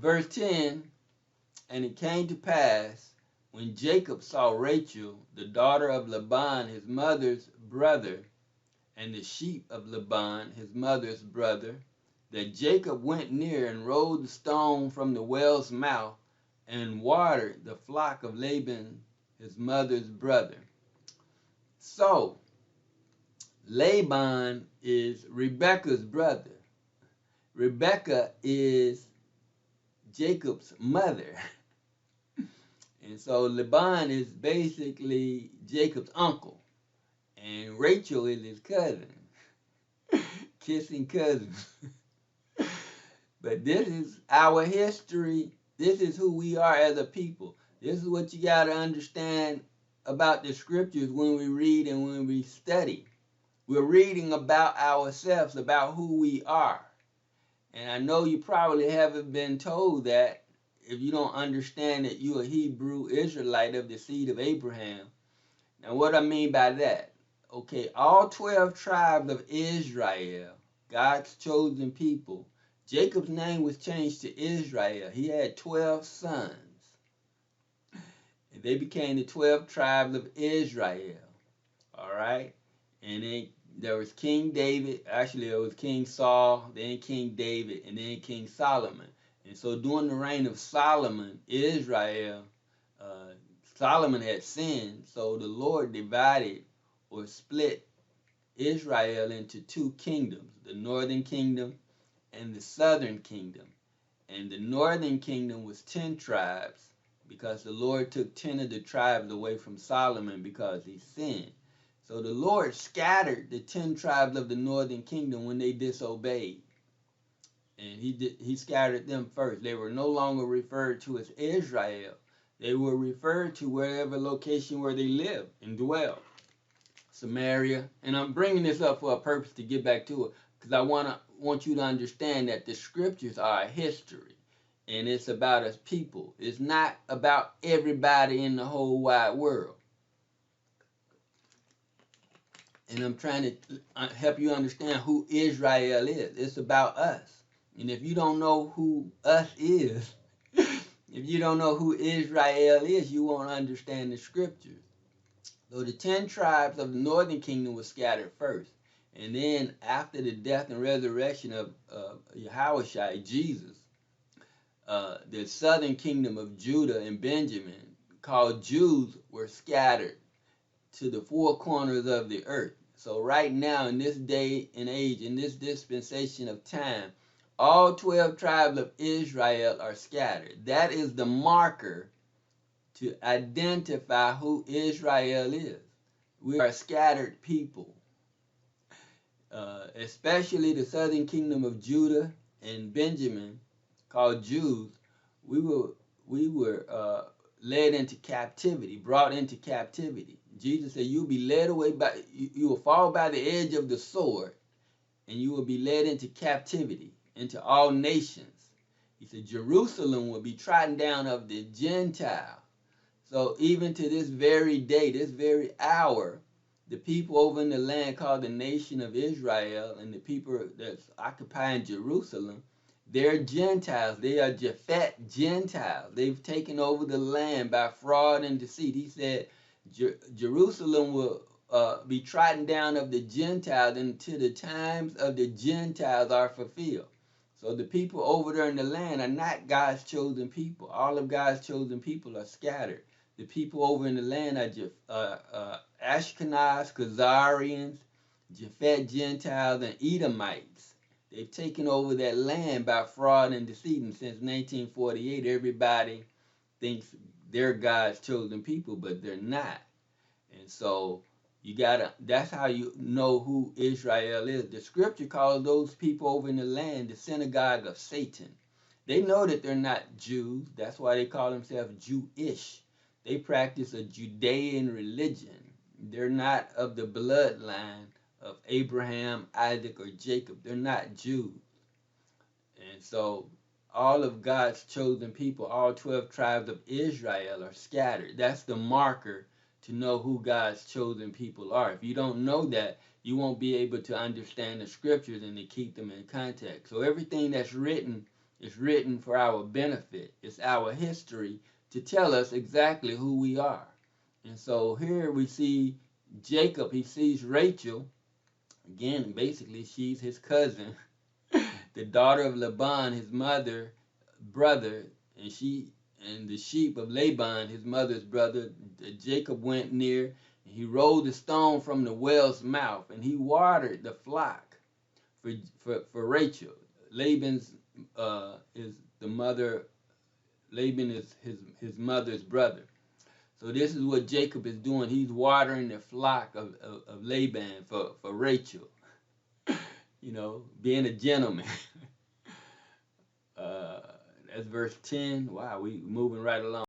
verse 10, and it came to pass, when Jacob saw Rachel, the daughter of Laban, his mother's brother, and the sheep of Laban, his mother's brother, that Jacob went near and rolled the stone from the well's mouth and watered the flock of Laban, his mother's brother. So, Laban is Rebekah's brother. Rebekah is Jacob's mother. And so Laban is basically Jacob's uncle. And Rachel is his cousin. Kissing cousins. But this is our history. This is who we are as a people. This is what you got to understand about the scriptures when we read and when we study. We're reading about ourselves, about who we are. And I know you probably haven't been told that if you don't understand that you're a Hebrew Israelite of the seed of Abraham. Now, what I mean by that? Okay, all 12 tribes of Israel, God's chosen people, Jacob's name was changed to Israel. He had 12 sons. And they became the 12 tribes of Israel. All right? And then there was King David. Actually, there was King Saul, then King David, and then King Solomon. And so during the reign of Solomon, Solomon had sinned. So the Lord divided or split Israel into two kingdoms, the northern kingdom and the southern kingdom. And the northern kingdom was 10 tribes because the Lord took 10 of the tribes away from Solomon because he sinned. So the Lord scattered the 10 tribes of the northern kingdom when they disobeyed. And he scattered them first. They were no longer referred to as Israel. They were referred to wherever location where they lived and dwelled. Samaria. And I'm bringing this up for a purpose to get back to it, because I want you to understand that the scriptures are a history, and it's about us people. It's not about everybody in the whole wide world. And I'm trying to help you understand who Israel is. It's about us. And if you don't know who us is, if you don't know who Israel is, you won't understand the scriptures. So the 10 tribes of the northern kingdom were scattered first. And then after the death and resurrection of Yahawashi, Jesus, the southern kingdom of Judah and Benjamin, called Jews, were scattered to the four corners of the earth. So right now, in this day and age, in this dispensation of time, all 12 tribes of Israel are scattered. That is the marker to identify who Israel is. We are a scattered people. Especially the southern kingdom of Judah and Benjamin, called Jews, we were led into captivity, brought into captivity. Jesus said, "You'll be led away by, you will fall by the edge of the sword, and you will be led into captivity, into all nations." He said, "Jerusalem will be trodden down of the Gentiles." So even to this very day, this very hour, the people over in the land called the nation of Israel and the people that's occupying Jerusalem, they're Gentiles. They are Japhet Gentiles. They've taken over the land by fraud and deceit. He said Jerusalem will be trodden down of the Gentiles until the times of the Gentiles are fulfilled. So the people over there in the land are not God's chosen people. All of God's chosen people are scattered. The people over in the land are Ashkenaz, Khazarians, Japhet Gentiles, and Edomites. They've taken over that land by fraud and deceit. And since 1948, everybody thinks they're God's chosen people, but they're not. And so that's how you know who Israel is. The scripture calls those people over in the land the synagogue of Satan. They know that they're not Jews. That's why they call themselves Jewish. They practice a Judean religion. They're not of the bloodline of Abraham, Isaac, or Jacob. They're not Jews. And so all of God's chosen people, all 12 tribes of Israel, are scattered. That's the marker to know who God's chosen people are. If you don't know that, you won't be able to understand the scriptures and to keep them in context. So everything that's written It's written for our benefit. It's our history to tell us exactly who we are. And so here we see Jacob, he sees Rachel. Again, basically, she's his cousin, the daughter of Laban, his brother, and the sheep of Laban, his mother's brother. Jacob went near, and he rolled the stone from the well's mouth, and he watered the flock for Rachel. Laban's is the mother. Laban is his mother's brother. So this is what Jacob is doing. He's watering the flock of Laban for Rachel. Being a gentleman. uh, that's verse 10. Wow, we moving right along.